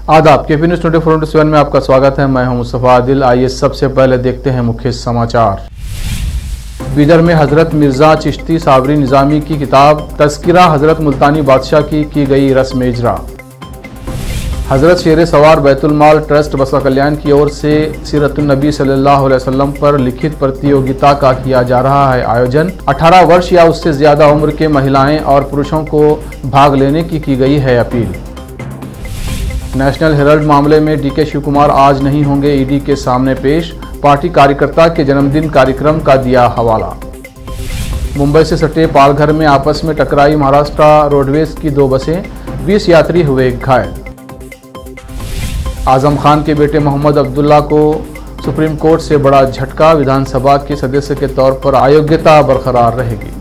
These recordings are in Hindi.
आदाब, केपी न्यूज़ 24/7 में आपका स्वागत है। मैं हूं मुस्तफा आदिल। आइए सबसे पहले देखते हैं मुख्य समाचार। बीदर में हजरत मिर्जा चिश्ती साबरी निज़ामी की किताब तज़किरा हजरत मुल्तानी बादशाह की गई रस्म इजरा। हजरत शेर सवार बैतुल माल ट्रस्ट बसवा कल्याण की ओर से सीरतुन नबी सल्लल्लाहु अलैहि वसल्लम पर लिखित प्रतियोगिता का किया जा रहा है आयोजन। 18 वर्ष या उससे ज्यादा उम्र के महिलाएं और पुरुषों को भाग लेने की गई है अपील। नेशनल हेराल्ड मामले में डीके शिव कुमार आज नहीं होंगे ईडी के सामने पेश। पार्टी कार्यकर्ता के जन्मदिन कार्यक्रम का दिया हवाला। मुंबई से सटे पालघर में आपस में टकराई महाराष्ट्र रोडवेज की 2 बसें, 20 यात्री हुए घायल। आजम खान के बेटे मोहम्मद अब्दुल्ला को सुप्रीम कोर्ट से बड़ा झटका। विधानसभा के सदस्य के तौर पर अयोग्यता बरकरार रहेगी।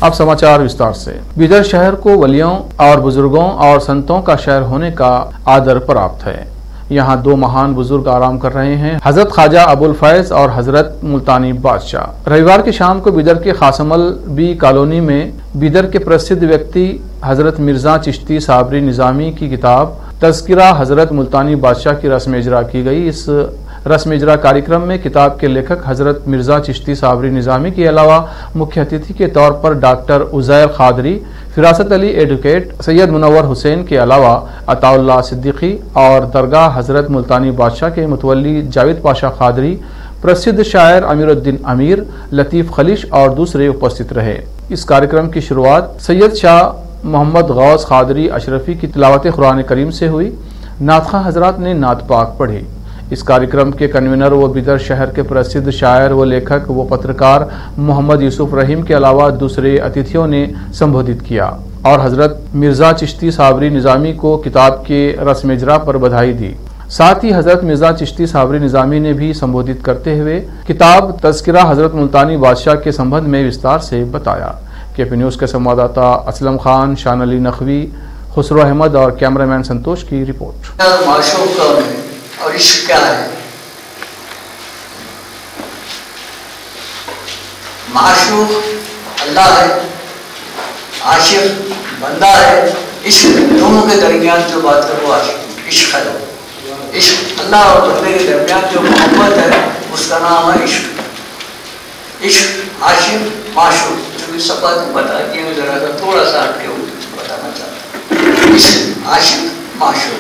अब समाचार विस्तार से। बीदर शहर को वलियों और बुजुर्गों और संतों का शहर होने का आदर प्राप्त है। यहाँ 2 महान बुजुर्ग आराम कर रहे हैं, हजरत ख्वाजा अबुल फैज और हजरत मुल्तानी बादशाह। रविवार की शाम को बीदर के खासमल बी कॉलोनी में बीदर के प्रसिद्ध व्यक्ति हजरत मिर्जा चिश्ती साबरी निज़ामी की किताब तज़किरा हजरत मुल्तानी बादशाह की रस्म इजरा की गई। इस रस्म इजरा कार्यक्रम में किताब के लेखक हजरत मिर्जा चिश्ती साबरी निज़ामी के अलावा मुख्य अतिथि के तौर पर डॉक्टर उज़ैर खादरी, फिरासत अली एडवोकेट, सैयद मुनव्वर हुसैन के अलावा अताउल्लाह सिद्दीकी और दरगाह हजरत मुल्तानी बादशाह के मुतवल्ली जावेद पाशा खादरी, प्रसिद्ध शायर अमीरुद्दीन अमीर, लतीफ़ खलीश और दूसरे उपस्थित रहे। इस कार्यक्रम की शुरुआत सैयद शाह मोहम्मद गौस खादरी अशरफी की तिलावत कुरान करीम से हुई। नातखा हजरात ने नात पाक पढ़ी। इस कार्यक्रम के कन्वीनर व बीदर शहर के प्रसिद्ध शायर व लेखक व पत्रकार मोहम्मद यूसुफ रहीम के अलावा दूसरे अतिथियों ने संबोधित किया और हजरत मिर्जा चिश्ती साबरी निज़ामी को किताब के रस्म इजरा पर बधाई दी। साथ ही हजरत मिर्जा चिश्ती साबरी निज़ामी ने भी संबोधित करते हुए किताब तज़किरा हजरत मुल्तानी बादशाह के संबंध में विस्तार से बताया। केपी न्यूज़ के संवाददाता असलम खान, शान अली नकवी, खुसरो अहमद और कैमरामैन संतोष की रिपोर्ट। और इश्क क्या है? माशूक अल्लाह है, आशिक बंदा है। इश्क दोनों के दरमियान जो बात है वो आशिक इश्क है। इश्क अल्लाह और बंदे के दरमियान जो मोहब्बत है उसका नाम है इश्क। इश्क, आशिक, माशूक, जो इस सब बात बता के मैं जरा सा थोड़ा सा हटके बताना चाहता हूँ। इश्क, आशिक, माशूक।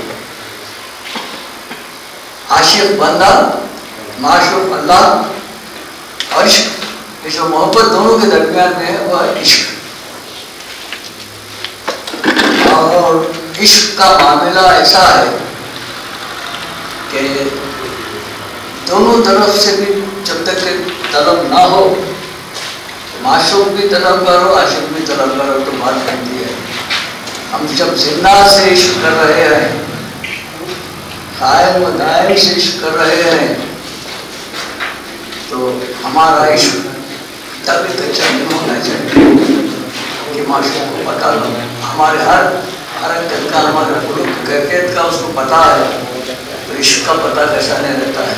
आशिक बंदा, माशूक अल्लाह और इश्क, जो मोहब्बत दोनों के दरमियान में है वह इश्क। और इश्क का मामला ऐसा है कि दोनों तरफ से भी जब तक तलब ना हो, माशूक भी तलब करो, आशिक भी तलब करो, तो बात बनती है। हम जब जिंदा से इश्क कर रहे हैं, कायम दायम से इश्क कर रहे हैं, तो हमारा इश्क तभी तक नहीं होना चाहिए कि माशूक को पता लो। हमारे हर हरकत का, हमारे कैफियत का उसको पता है, तो इश्क का पता कैसा नहीं रहता है।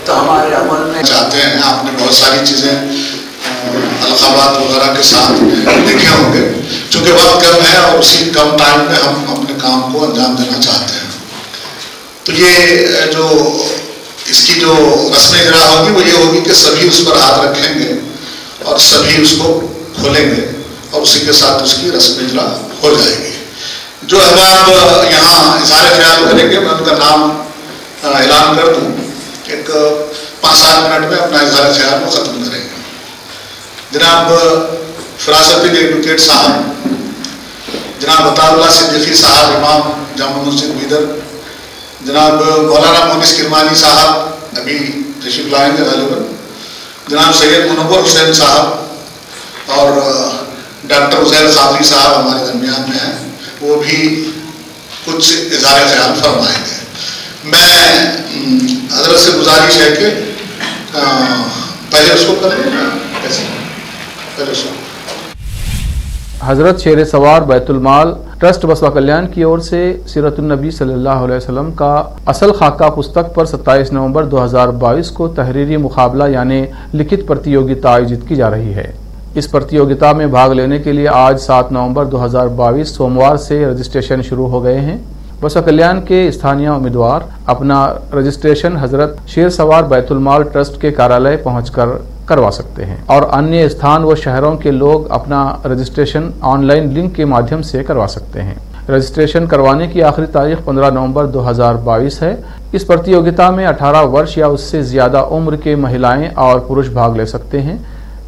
तो हमारे अमल में चाहते हैं, आपने बहुत सारी चीज़ें अलखाबात वगैरह के साथ देखे होंगे। चूँकि वक्त कम है और उसी कम टाइम में हम अपने काम को अंजाम देना चाहते हैं, तो ये जो इसकी जो रस्म इजरा होगी वो ये होगी कि सभी उस पर हाथ रखेंगे और सभी उसको खोलेंगे और उसी के साथ उसकी रस्म इजरा हो जाएगी। जो अहबाब यहाँ इज़हार ख्याल करेंगे, मैं उनका नाम ऐलान कर दूँ। एक 5-7 मिनट में अपना इज़हार ख्याल को ख़त्म करेंगे। जनाब फिरासत अली एडवोकेट साहब, जनाब अताउल्लाह सिद्दीकी साहब इमाम जामा मस्जिद बीदर, जनाब मौलाना मोनिस किरमानी साहब अभी तशरीफ लाएंगे गालिबन, जनाब सैयद मुनव्वर हुसैन साहब और डॉक्टर उज़ैर खादरी साहब हमारे दरमियान में हैं, वो भी कुछ इज़हार ख्याल फरमाएंगे। मैं हजरत से गुजारिश है कि पहले उसको कर लें, कैसे पहले उसको। हजरत शेर सवार बैतुल माल ट्रस्ट बसवा कल्याण की ओर से सीरतुन्नबी सल्लल्लाहु अलैहि वसल्लम का असल खाका पुस्तक पर 27 नवंबर 2022 को तहरीरी मुकाबला यानी लिखित प्रतियोगिता आयोजित की जा रही है। इस प्रतियोगिता में भाग लेने के लिए आज 7 नवंबर 2022 सोमवार से रजिस्ट्रेशन शुरू हो गए हैं। बसवा कल्याण के स्थानीय उम्मीदवार अपना रजिस्ट्रेशन हजरत शेर सवार बैतुल माल ट्रस्ट के कार्यालय पहुंचकर करवा सकते हैं और अन्य स्थान व शहरों के लोग अपना रजिस्ट्रेशन ऑनलाइन लिंक के माध्यम से करवा सकते हैं। रजिस्ट्रेशन करवाने की आखिरी तारीख 15 नवंबर 2022 है। इस प्रतियोगिता में 18 वर्ष या उससे ज्यादा उम्र के महिलाएं और पुरुष भाग ले सकते हैं।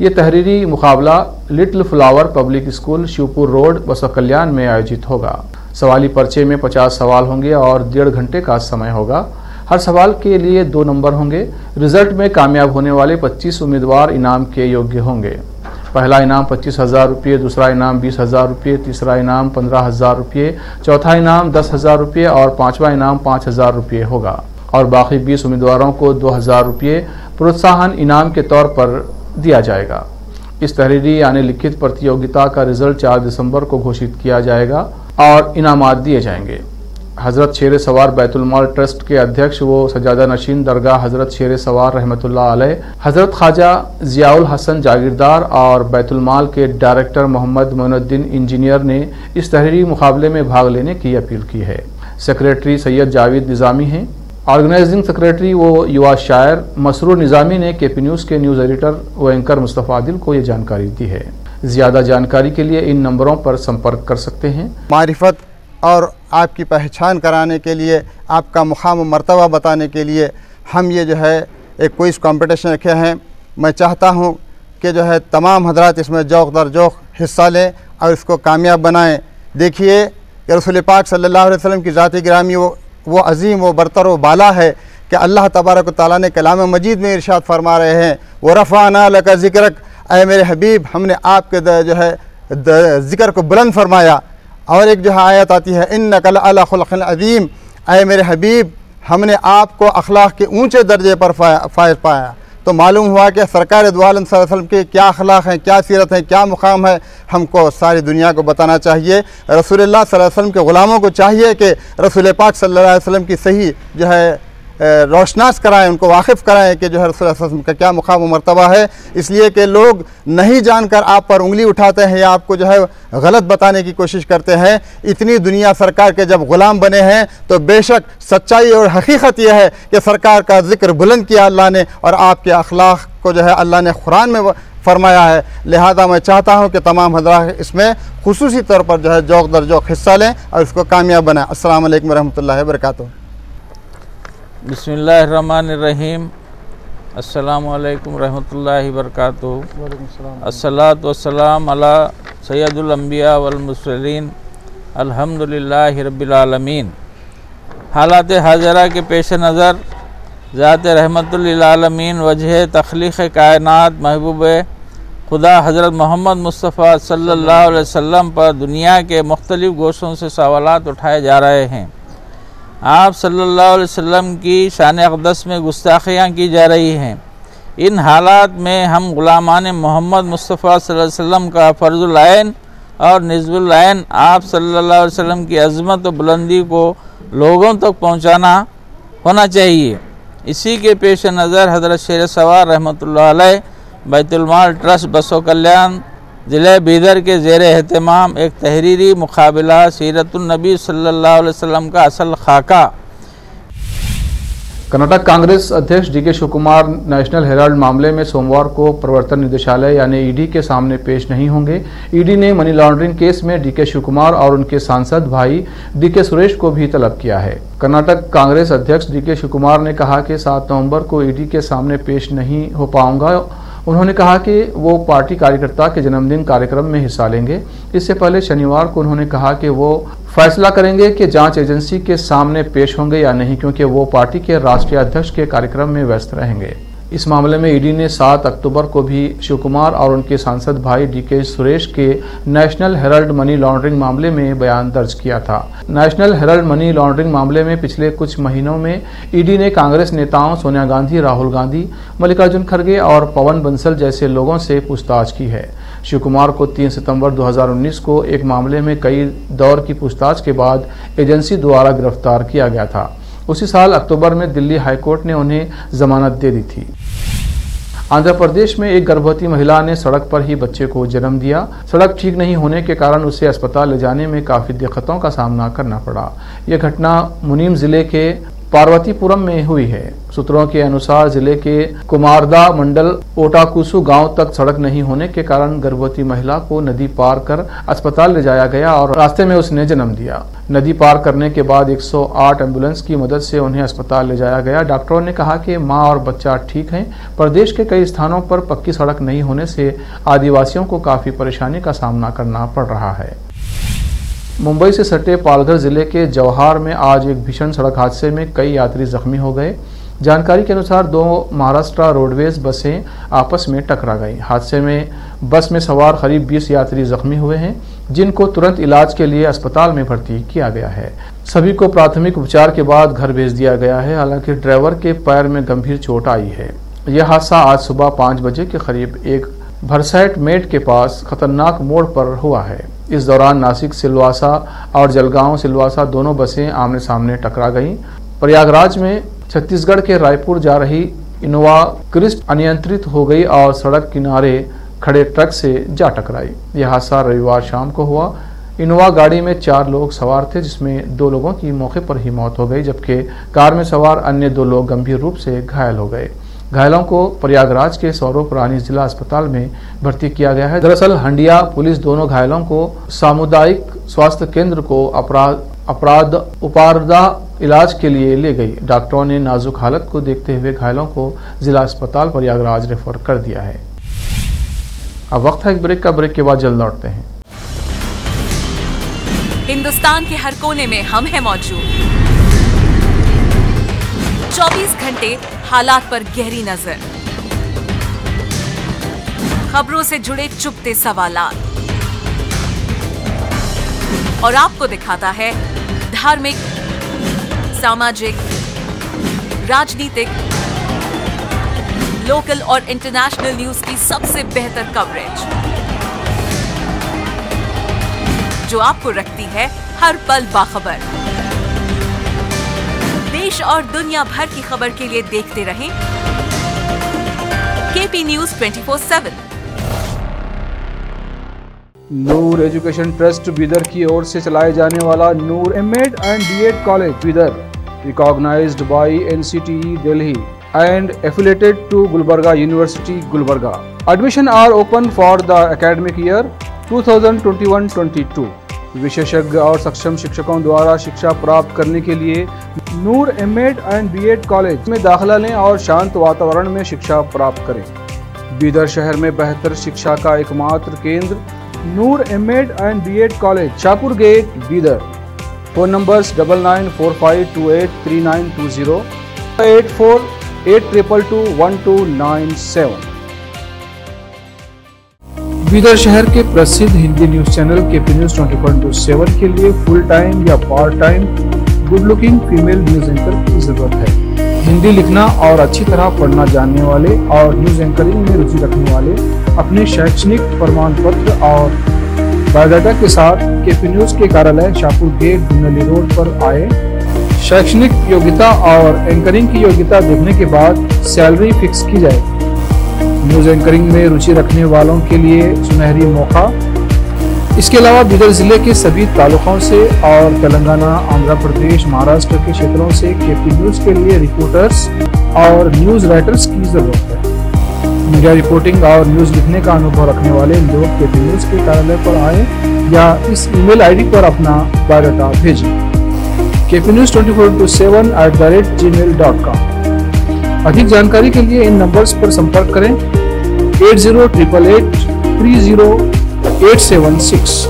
ये तहरीरी मुकाबला little flower public school Shivpur road बसवा कल्याण में आयोजित होगा। सवाली पर्चे में 50 सवाल होंगे और 1.5 घंटे का समय होगा। हर सवाल के लिए 2 नंबर होंगे। रिजल्ट में कामयाब होने वाले 25 उम्मीदवार इनाम के योग्य होंगे। पहला इनाम 25,000 रुपये, दूसरा इनाम 20,000 रुपये, तीसरा इनाम 15,000 रुपये, चौथा इनाम 10,000 रुपये और पांचवा इनाम 5,000 रुपये होगा और बाकी 20 उम्मीदवारों को 2,000 रुपये प्रोत्साहन इनाम के तौर पर दिया जाएगा। इस तहरीरी यानी लिखित प्रतियोगिता का रिजल्ट 4 दिसंबर को घोषित किया जाएगा और इनामात दिए जाएंगे। हजरत शेर सवार बैतुल माल ट्रस्ट के अध्यक्ष वो सजादा नशीन दरगाह हजरत शेर सवार रहमतुल्लाह अलैह, हजरत ख्वाजा जियाउल हसन जागीरदार और बैतुल माल के डायरेक्टर मोहम्मद मोइनुद्दीन इंजीनियर ने इस तहरीरी मुकाबले में भाग लेने की अपील की है। सेक्रेटरी सैयद जावेद निज़ामी हैं। ऑर्गेनाइजिंग सेक्रेटरी वो युवा शायर मसरूर निज़ामी ने केपी न्यूज़ के न्यूज़ एडिटर व एंकर मुस्तफ़ा आदिल को ये जानकारी दी है। ज़्यादा जानकारी के लिए इन नंबरों पर संपर्क कर सकते हैं। मारिफत और आपकी पहचान कराने के लिए, आपका मुकाम व मर्तबा बताने के लिए हम ये जो है एक क्विज़ कंपटीशन रखे हैं। मैं चाहता हूँ कि जो है तमाम हजरात इसमें जौक़ दर जौक़ हिस्सा लें और इसको कामयाब बनाएं। देखिए कि रसूल पाक सल्लल्लाहु अलैहि वसल्लम की ज़ात गिरामी वो अज़ीम व बरतर व बाला है कि अल्लाह तबारक व तआला ने कलाम मजीद में इरशाद फरमा रहे हैं, वो रफ़अना लका ज़िक्रक, ऐ मेरे हबीब हमने आपके जो है ज़िक्र को बुलंद फरमाया। और एक जो है आयत आती है, इन्नका लअला खुलक़िन अज़ीम, ऐ मेरे हबीब हमने आपको अखलाक के ऊँचे दर्जे पर फायज पाया। तो मालूम हुआ कि सरकार दो आलम सल्लल्लाहु अलैहि वसल्लम के क्या अखलाक हैं, क्या सीरत है, क्या मुकाम है, हमको सारी दुनिया को बताना चाहिए। रसूलुल्लाह सल्लल्लाहु अलैहि वसल्लम के ग़ुलामों को चाहिए कि रसूल पाक सल्लल्लाहु अलैहि वसल्लम की सही जो है रोशनास कराएं, उनको वाकिफ़ कराएं कि जो है रसूल सल्लल्लाहु अलैहि वसल्लम का क्या मुकाम व मर्तबा है। इसलिए कि लोग नहीं जानकर आप पर उंगली उठाते हैं या आपको जो है गलत बताने की कोशिश करते हैं। इतनी दुनिया सरकार के जब ग़ुलाम बने हैं तो बेशक सच्चाई और हकीकत यह है कि सरकार का ज़िक्र बुलंद किया अल्लाह ने और आपके अखलाक को जो है अल्लाह ने कुरान में फरमाया है। लिहाजा मैं चाहता हूँ कि तमाम हज़रात इसमें खुसूसी तौर पर जो है जौक़ दर जौक़ हिस्सा लें और इसको कामयाब बनाएं। अस्सलामु अलैकुम वरहमतुल्लाहि वबरकातुहू। बिस्मिल्लाहिर्रहमानिर्रहीम। अस्सलामु अलैकुम रहमतुल्लाहि वबरकातुहू। अस्सलातु वस्सलाम अला सय्यदुल अंबिया वल मुरसलीन अल्हम्दुलिल्लाहि रब्बिल आलमीन। हालात हाजरा के पेश नज़र ज़ात रहमतुल लिल आलमीन वजह तख्लीक़ कायनात महबूब खुदा हज़रत मोहम्मद मुस्तफ़ा सल्लल्लाहु अलैहि वसल्लम पर दुनिया के मुख्तलिफ़ गोशों से सवालात उठाए जा रहे हैं। आप सल्लल्लाहु अलैहि वसल्लम की शान अक़दस में गुस्ताखियाँ की जा रही हैं। इन हालात में हम ग़ुलामान मोहम्मद मुस्तफ़ा सल्लल्लाहु अलैहि वसल्लम का फ़र्ज़ुल ऐन और निज़्बुल ऐन आप सल्लल्लाहु अलैहि वसल्लम की अज़मत व बुलंदी को लोगों तक पहुँचाना होना चाहिए। इसी के पेश नज़र हज़रत शेर सवार रहमतुल्लाह अलैह बैतुल माल ट्रस्ट बसवा कल्याण ज़िले बीदर के ज़ेर एहतमाम एक तहरीरी मुकाबला सीरतुन्नबी सल्लल्लाहु अलैहि वसल्लम का असल खाका। कर्नाटक कांग्रेस अध्यक्ष डीके शिवकुमार नेशनल हेराल्ड मामले में सोमवार को प्रवर्तन निदेशालय यानी ईडी के सामने पेश नहीं होंगे। ईडी ने मनी लॉन्ड्रिंग केस में डीके शिवकुमार और उनके सांसद भाई डीके सुरेश को भी तलब किया है। कर्नाटक कांग्रेस अध्यक्ष डीके शिवकुमार ने कहा कि 7 नवंबर को ईडी के सामने पेश नहीं हो पाऊंगा। उन्होंने कहा कि वो पार्टी कार्यकर्ता के जन्मदिन कार्यक्रम में हिस्सा लेंगे। इससे पहले शनिवार को उन्होंने कहा कि वो फैसला करेंगे कि जांच एजेंसी के सामने पेश होंगे या नहीं, क्योंकि वो पार्टी के राष्ट्रीय अध्यक्ष के कार्यक्रम में व्यस्त रहेंगे। इस मामले में ईडी ने 7 अक्टूबर को भी शिवकुमार और उनके सांसद भाई डीके सुरेश के नेशनल हेराल्ड मनी लॉन्ड्रिंग मामले में बयान दर्ज किया था। नेशनल हेराल्ड मनी लॉन्ड्रिंग मामले में पिछले कुछ महीनों में ईडी ने कांग्रेस नेताओं सोनिया गांधी, राहुल गांधी, मल्लिकार्जुन खड़गे और पवन बंसल जैसे लोगों से पूछताछ की है। शिव कुमार को 3 सितंबर 2019 को एक मामले में कई दौर की पूछताछ के बाद एजेंसी द्वारा गिरफ्तार किया गया था। उसी साल अक्टूबर में दिल्ली हाईकोर्ट ने उन्हें जमानत दे दी थी। आंध्र प्रदेश में एक गर्भवती महिला ने सड़क पर ही बच्चे को जन्म दिया। सड़क ठीक नहीं होने के कारण उसे अस्पताल ले जाने में काफी दिक्कतों का सामना करना पड़ा। यह घटना मुनीम जिले के पार्वतीपुरम में हुई है। सूत्रों के अनुसार जिले के कुमारदा मंडल ओटाकुसु गांव तक सड़क नहीं होने के कारण गर्भवती महिला को नदी पार कर अस्पताल ले जाया गया और रास्ते में उसने जन्म दिया। नदी पार करने के बाद 108 एम्बुलेंस की मदद से उन्हें अस्पताल ले जाया गया। डॉक्टरों ने कहा कि मां और बच्चा ठीक हैं। प्रदेश के कई स्थानों पर पक्की सड़क नहीं होने से आदिवासियों को काफी परेशानी का सामना करना पड़ रहा है। मुंबई से सटे पालघर जिले के जवाहर में आज एक भीषण सड़क हादसे में कई यात्री जख्मी हो गए। जानकारी के अनुसार 2 महाराष्ट्र रोडवेज बसें आपस में टकरा गईं। हादसे में बस में सवार करीब 20 यात्री जख्मी हुए हैं, जिनको तुरंत इलाज के लिए अस्पताल में भर्ती किया गया है। सभी को प्राथमिक उपचार के बाद घर भेज दिया गया है। हालांकि ड्राइवर के पैर में गंभीर चोट आई है। यह हादसा आज सुबह 5 बजे के करीब एक भरसैट मेट के पास खतरनाक मोड़ पर हुआ है। इस दौरान नासिक सिलवासा और जलगांव सिलवासा दोनों बसें आमने सामने टकरा गईं। प्रयागराज में छत्तीसगढ़ के रायपुर जा रही इनोवा क्रिस्ट अनियंत्रित हो गई और सड़क किनारे खड़े ट्रक से जा टकराई। यह हादसा रविवार शाम को हुआ। इनोवा गाड़ी में 4 लोग सवार थे, जिसमें 2 लोगों की मौके पर ही मौत हो गई, जबकि कार में सवार अन्य 2 लोग गंभीर रूप से घायल हो गए। घायलों को प्रयागराज के स्वरूप रानी जिला अस्पताल में भर्ती किया गया है। दरअसल हंडिया पुलिस दोनों घायलों को सामुदायिक स्वास्थ्य केंद्र को उपारदा इलाज के लिए ले गई। डॉक्टरों ने नाजुक हालत को देखते हुए घायलों को जिला अस्पताल प्रयागराज रेफर कर दिया है। अब वक्त है एक ब्रेक का। ब्रेक के बाद जल्द लौटते हैं। हिंदुस्तान के हर कोने में हम हैं मौजूद। 24 घंटे हालात पर गहरी नजर, खबरों से जुड़े चुपते सवालात और आपको दिखाता है धार्मिक, सामाजिक, राजनीतिक, लोकल और इंटरनेशनल न्यूज की सबसे बेहतर कवरेज, जो आपको रखती है हर पल बाखबर। देश और दुनिया भर की खबर के लिए देखते रहें KP news 24/7। Noor education trust Bidar की ओर से चलाए जाने वाला Noor MEd and BEd college Bidar, recognised by NCTE Delhi and affiliated to Gulbarga University, Gulbarga. Admission are open for the academic year 2021-22. विशेषज्ञ और सक्षम शिक्षकों द्वारा शिक्षा प्राप्त करने के लिए नूर एमएड एंड बीएड कॉलेज में दाखिला लें और शांत वातावरण में शिक्षा प्राप्त करें। बीदर शहर में बेहतर शिक्षा का एकमात्र केंद्र Noor MEd and BEd college, Shahpur gate, Bidar. Phone numbers 9945283920, 8482221297। Bidar शहर के प्रसिद्ध Hindi news channel KP news 24/7 के लिए फुल टाइम या part time good looking female news anchor की जरूरत है। हिंदी लिखना और अच्छी तरह पढ़ना जानने वाले और न्यूज एंकरिंग में रुचि रखने वाले अपने शैक्षणिक प्रमाण पत्र और बायोडाटा के साथ केपी न्यूज के कार्यालय शाहपुर गेट, दुनली रोड पर आए। शैक्षणिक योग्यता और एंकरिंग की योग्यता देखने के बाद सैलरी फिक्स की जाएगी। न्यूज एंकरिंग में रुचि रखने वालों के लिए सुनहरी मौका। इसके अलावा बीदर जिले के सभी तालुकों से और तेलंगाना, आंध्र प्रदेश, महाराष्ट्र के क्षेत्रों से केपी न्यूज के लिए रिपोर्टर्स और न्यूज राइटर्स की जरूरत है। मीडिया रिपोर्टिंग और न्यूज लिखने का अनुभव रखने वाले लोग केपी न्यूज के कार्यालय पर आए या इस ईमेल आईडी पर अपना बायोडाटा भेजें, kpnews24/7@gmail.com। अधिक जानकारी के लिए इन नंबर्स पर संपर्क करें 8088300876,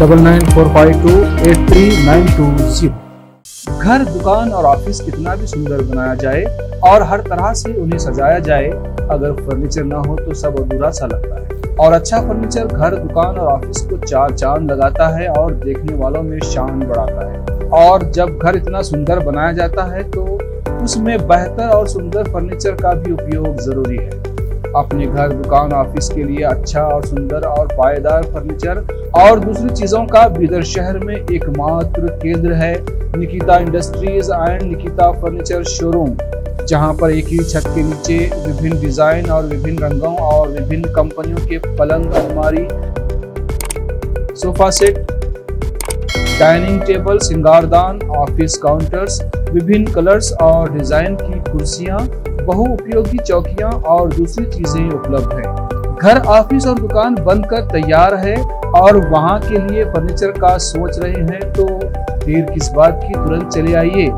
9945283920। घर, दुकान और ऑफिस कितना भी सुंदर बनाया जाए और हर तरह से उन्हें सजाया जाए, अगर फर्नीचर ना हो तो सब अधूरा सा लगता है। और अच्छा फर्नीचर घर, दुकान और ऑफिस को 4 चांद लगाता है और देखने वालों में शान बढ़ाता है। और जब घर इतना सुंदर बनाया जाता है तो उसमें बेहतर और सुंदर फर्नीचर का भी उपयोग जरूरी है। अपने घर, दुकान, ऑफिस के लिए अच्छा और सुंदर और पायदार फर्नीचर और दूसरी चीजों का बीदर शहर में एकमात्र केंद्र है Nikita industries and Nikita furniture showroom, जहां पर एक ही छत के नीचे विभिन्न डिजाइन और विभिन्न रंगों और विभिन्न कंपनियों के पलंग, अलमारी, सोफा सेट, डाइनिंग टेबल, सिंगारदान, ऑफिस काउंटर्स, विभिन्न कलर्स और डिजाइन की कुर्सियां, बहुउपयोगी चौकियां और दूसरी चीजें उपलब्ध हैं। घर, ऑफिस और दुकान बनकर तैयार है और वहां के लिए फर्नीचर का सोच रहे हैं तो देर किस बात की, तुरंत चले आइए।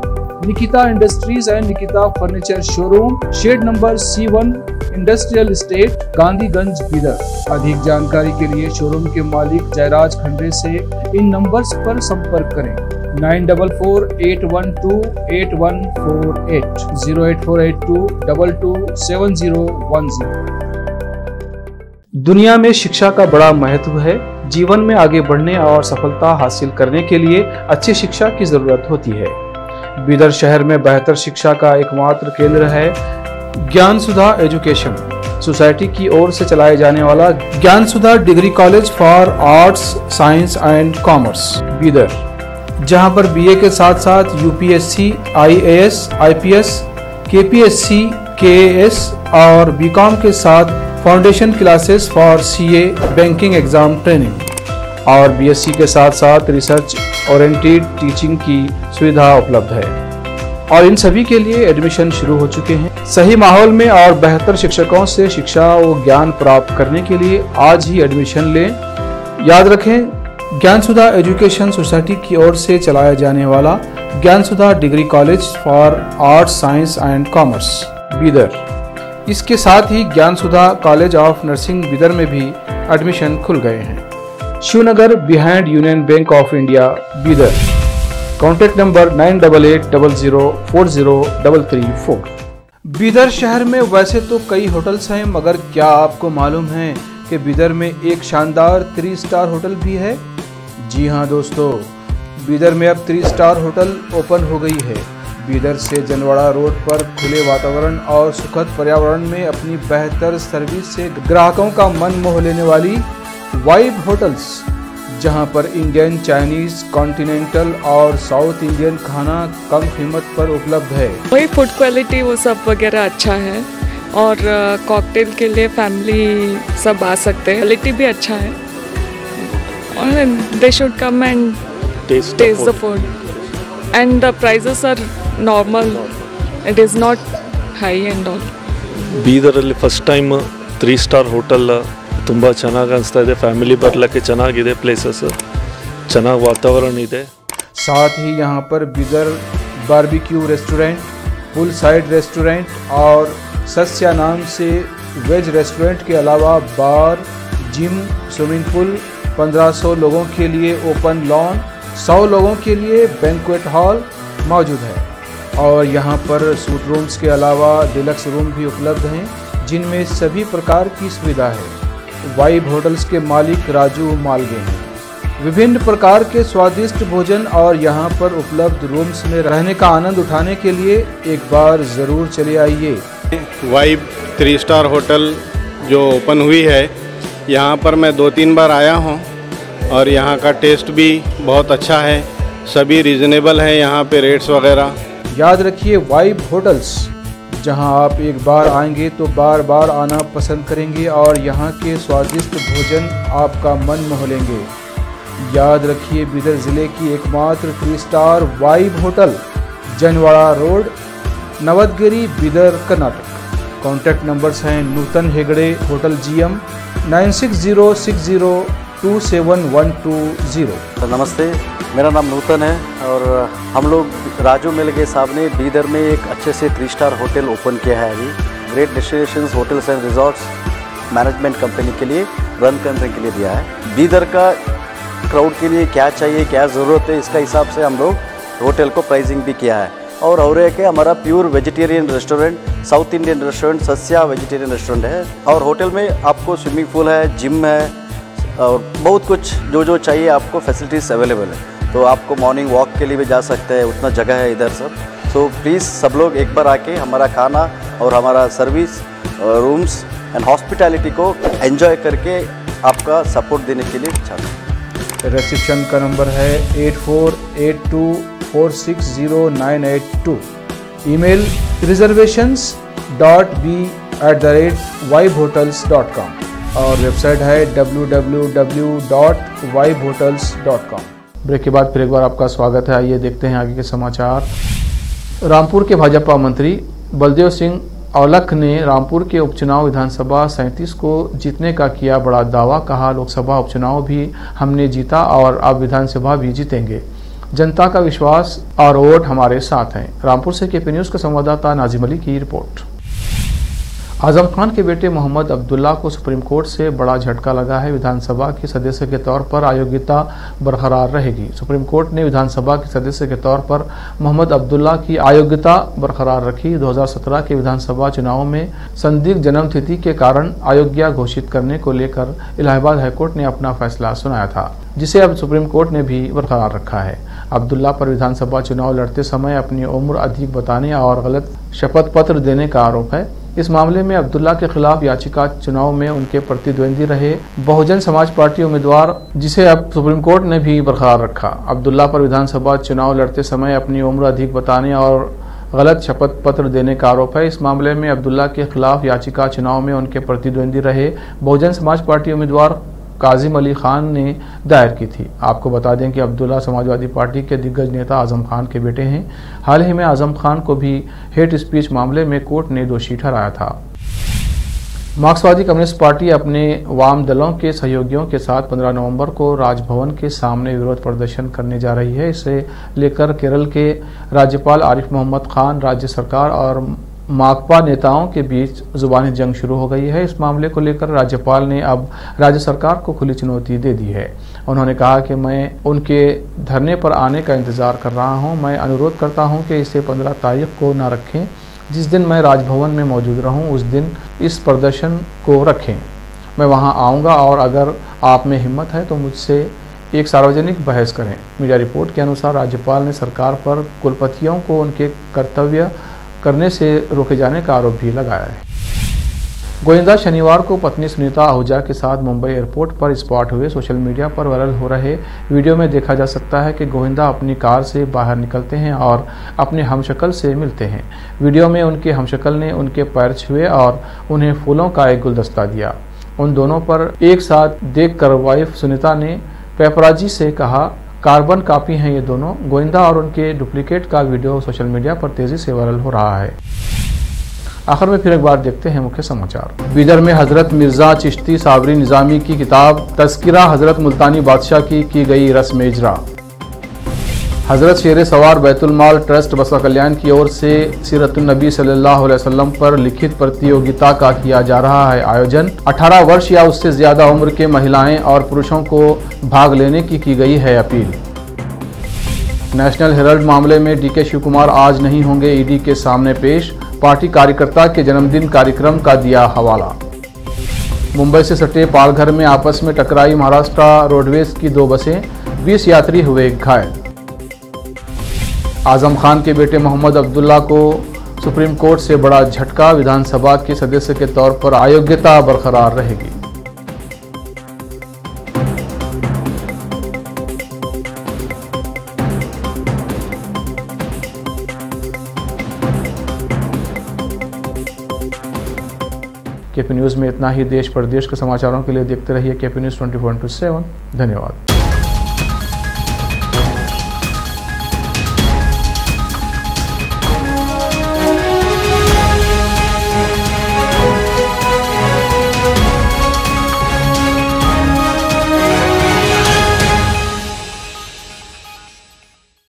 Nikita industries and Nikita furniture showroom, shed number C1, industrial estate, Gandhiganj, Bidar. अधिक जानकारी के लिए शोरूम के मालिक जयराज खंडे से इन नंबर्स पर संपर्क करें 9448128148 08482227010। दुनिया में शिक्षा का बड़ा महत्व है। जीवन में आगे बढ़ने और सफलता हासिल करने के लिए अच्छी शिक्षा की जरूरत होती है। बीदर शहर में बेहतर शिक्षा का एकमात्र केंद्र है ज्ञान सुधा एजुकेशन सोसाइटी की ओर से चलाए जाने वाला Gyan Sudha degree college for arts, science and commerce Bidar, जहां पर बीए के साथ साथ UPSC, IAS, IPS, KPSC, KAS और बीकॉम के साथ foundation classes for CA, banking exam training और बीएससी के साथ साथ रिसर्च ओरिएंटेड टीचिंग की सुविधा उपलब्ध है और इन सभी के लिए एडमिशन शुरू हो चुके हैं। सही माहौल में और बेहतर शिक्षकों से शिक्षा व ज्ञान प्राप्त करने के लिए आज ही एडमिशन लें। याद रखें, ज्ञान सुधा एजुकेशन सोसाइटी की ओर से चलाया जाने वाला Gyan Sudha degree college for arts, science and commerce Bidar, इसके साथ ही Gyan Sudha college of nursing Bidar में भी एडमिशन खुल गए हैं। Shivnagar behind union bank of India Bidar. Contact number 988800403334। Bidar शहर में वैसे तो कई होटल्स हैं, मगर क्या आपको मालूम है कि बीदर में एक शानदार 3 स्टार होटल भी है? जी हाँ दोस्तों, बीदर में अब 3 स्टार होटल ओपन हो गई है। बीदर से जनवाड़ा रोड पर खुले वातावरण और सुखद पर्यावरण में अपनी बेहतर सर्विस से ग्राहकों का मन मोह लेने वाली वाइब होटल्स, जहां पर इंडियन, चाइनीज, कॉन्टिनेंटल और साउथ इंडियन खाना कम कीमत पर उपलब्ध है। वही फूड क्वालिटी वो सब वगैरह अच्छा है और कॉकटेल के लिए फैमिली सब आ सकते हैं। क्वालिटी भी अच्छा है और they should come and taste the food and the prices are normal, it is not high and all. ಬೀದರಲ್ಲಿ ಫಸ್ಟ್ ಟೈಮ್ 3 ಸ್ಟಾರ್ ಹೋಟೆಲ್ ತುಂಬ ಚೆನ್ನಾಗಿ ಅನಿಸ್ತಾ ಇದೆ। ಫ್ಯಾಮಿಲಿ ಬರಲಿಕ್ಕೆ ಚೆನ್ನಾಗಿದೆ, ಪ್ಲೇಸಸ್ ಚೆನ್ನಾಗಿ ವಾತಾವರಣ ಇದೆ। साथ ही यहाँ पर बीदर बारबेक्यू रेस्टोरेंट, पुल साइड रेस्टोरेंट और सस्या नाम से वेज रेस्टोरेंट के अलावा बार, जिम, स्विमिंग पूल, 1500 लोगों के लिए ओपन लॉन, 100 लोगों के लिए बैंक्वेट हॉल मौजूद है और यहाँ पर सूट रूम्स के अलावा डिलक्स रूम भी उपलब्ध हैं, जिनमें सभी प्रकार की सुविधा है। वाइब होटल्स के मालिक राजू मालगे हैं। विभिन्न प्रकार के स्वादिष्ट भोजन और यहाँ पर उपलब्ध रूम्स में रहने का आनंद उठाने के लिए एक बार ज़रूर चले आइए। वाइब 3 स्टार होटल जो ओपन हुई है, यहाँ पर मैं 2-3 बार आया हूँ और यहाँ का टेस्ट भी बहुत अच्छा है। सभी रीज़नेबल हैं यहाँ पे रेट्स वगैरह। याद रखिए, वाइब होटल्स, जहां आप एक बार आएंगे तो बार बार आना पसंद करेंगे और यहाँ के स्वादिष्ट भोजन आपका मन मोह लेंगे। याद रखिए, बीदर ज़िले की एकमात्र 3 star vibe hotel, Janwada road, Navadgiri, Bidar, Karnataka. Contact numbers हैं नूतन हेगड़े, होटल GM 9606027120। नमस्ते, मेरा नाम नूतन है और हम लोग राजू मिलगे साहब ने बीदर में एक अच्छे से 3 स्टार होटल ओपन किया है। अभी great destinations hotels and resorts management company के लिए रन करने के लिए दिया है। बीदर का क्राउड के लिए क्या चाहिए, क्या ज़रूरत है, इसका हिसाब से हम लोग होटल को प्राइसिंग भी किया है। और एक है हमारा pure vegetarian restaurant, south Indian restaurant, Sasya vegetarian restaurant है और होटल में आपको स्विमिंग पूल है, जिम है और बहुत कुछ जो चाहिए आपको फैसिलिटीज़ अवेलेबल है। तो आपको मॉर्निंग वॉक के लिए भी जा सकते हैं, उतना जगह है इधर सब। सो प्लीज़ सब लोग एक बार आके हमारा खाना और हमारा सर्विस, रूम्स एंड हॉस्पिटैलिटी को एंजॉय करके आपका सपोर्ट देने के लिए चाहता हूँ। रिसेप्शन का नंबर है 8482460982। ईमेल reservations.b@vibehotels.com और वेबसाइट है www.vibehotels.com। ब्रेक के बाद फिर एक बार आपका स्वागत है। आइए देखते हैं आगे के समाचार। रामपुर के भाजपा मंत्री बलदेव सिंह औलख ने रामपुर के उपचुनाव विधानसभा 37 को जीतने का किया बड़ा दावा। कहा, लोकसभा उपचुनाव भी हमने जीता और अब विधानसभा भी जीतेंगे। जनता का विश्वास और वोट हमारे साथ हैं। रामपुर से केपी न्यूज के संवाददाता नाजिम अली की रिपोर्ट। आजम खान के बेटे मोहम्मद अब्दुल्ला को सुप्रीम कोर्ट से बड़ा झटका लगा है। विधानसभा के सदस्य के तौर पर अयोग्यता बरकरार रहेगी। सुप्रीम कोर्ट ने विधानसभा के सदस्य के तौर पर मोहम्मद अब्दुल्ला की अयोग्यता बरकरार रखी। 2017 के विधानसभा चुनाव में संदिग्ध जन्मतिथि के कारण अयोग्य घोषित करने को लेकर इलाहाबाद हाईकोर्ट ने अपना फैसला सुनाया था, जिसे अब सुप्रीम कोर्ट ने भी बरकरार रखा है। अब्दुल्ला पर विधानसभा चुनाव लड़ते समय अपनी उम्र अधिक बताने और गलत शपथ पत्र देने का आरोप है। इस मामले में अब्दुल्ला के खिलाफ याचिका चुनाव में उनके प्रतिद्वंदी रहे बहुजन समाज पार्टी उम्मीदवार, जिसे अब सुप्रीम कोर्ट ने भी बरकरार रखा। अब्दुल्ला पर विधानसभा चुनाव लड़ते समय अपनी उम्र अधिक बताने और गलत शपथ पत्र देने का आरोप है। इस मामले में अब्दुल्ला के खिलाफ याचिका चुनाव में उनके प्रतिद्वंदी रहे बहुजन समाज पार्टी उम्मीदवार काजिम अली खान ने दायर की थी। आपको बता दें कि अब्दुल्ला समाजवादी पार्टी के दिग्गज नेता आजम खान के बेटे हैं। हाल ही में आजम खान को भी हेट स्पीच मामले में कोर्ट ने दोषी ठहराया था। मार्क्सवादी कम्युनिस्ट पार्टी अपने वाम दलों के सहयोगियों के साथ 15 नवंबर को राजभवन के सामने विरोध प्रदर्शन करने जा रही है। इसे लेकर केरल के राज्यपाल आरिफ मोहम्मद खान, राज्य सरकार और माकपा नेताओं के बीच जुबानी जंग शुरू हो गई है। इस मामले को लेकर राज्यपाल ने अब राज्य सरकार को खुली चुनौती दे दी है। उन्होंने कहा कि मैं उनके धरने पर आने का इंतजार कर रहा हूं। मैं अनुरोध करता हूं कि इसे 15 तारीख को न रखें। जिस दिन मैं राजभवन में मौजूद रहूं उस दिन इस प्रदर्शन को रखें। मैं वहां आऊंगा और अगर आप में हिम्मत है तो मुझसे एक सार्वजनिक बहस करें। मीडिया रिपोर्ट के अनुसार राज्यपाल ने सरकार पर कुलपतियों को उनके कर्तव्य करने से रोके जाने का आरोप भी लगाया है। गोविंदा शनिवार को पत्नी सुनीता आहूजा के साथ मुंबई एयरपोर्ट पर स्पॉट हुए। सोशल मीडिया पर वायरल हो रहे वीडियो में देखा जा सकता है कि गोविंदा अपनी कार से बाहर निकलते हैं और अपने हमशक्ल से मिलते हैं। वीडियो में उनके हमशक्ल ने उनके पैर छुए और उन्हें फूलों का एक गुलदस्ता दिया। उन दोनों पर एक साथ देखकर वाइफ सुनीता ने पेपराजी से कहा, कार्बन कॉपी हैं ये दोनों। गोविंदा और उनके डुप्लीकेट का वीडियो सोशल मीडिया पर तेजी से वायरल हो रहा है। आखिर में फिर एक बार देखते हैं मुख्य समाचार। बीदर में हजरत मिर्जा चिश्ती साबरी निजामी की किताब तस्किरा हजरत मुल्तानी बादशाह की गई रस्म इजरा। हजरत शेर सवार बैतुल माल ट्रस्ट बसवा कल्याण की ओर से सीरतुन नबी सल्लल्लाहु अलैहि वसल्लम पर लिखित प्रतियोगिता का किया जा रहा है आयोजन। 18 वर्ष या उससे ज्यादा उम्र के महिलाएं और पुरुषों को भाग लेने की गई है अपील। नेशनल हेराल्ड मामले में डीके शिव कुमार आज नहीं होंगे ईडी के सामने पेश। पार्टी कार्यकर्ता के जन्मदिन कार्यक्रम का दिया हवाला। मुंबई से सटे पालघर में आपस में टकराई महाराष्ट्र रोडवेज की 2 बसें, 20 यात्री हुए घायल। आजम खान के बेटे मोहम्मद अब्दुल्ला को सुप्रीम कोर्ट से बड़ा झटका। विधानसभा के सदस्य के तौर पर अयोग्यता बरकरार रहेगी। केपी न्यूज में इतना ही। देश प्रदेश के समाचारों के लिए देखते रहिए केपी न्यूज 24/7। धन्यवाद।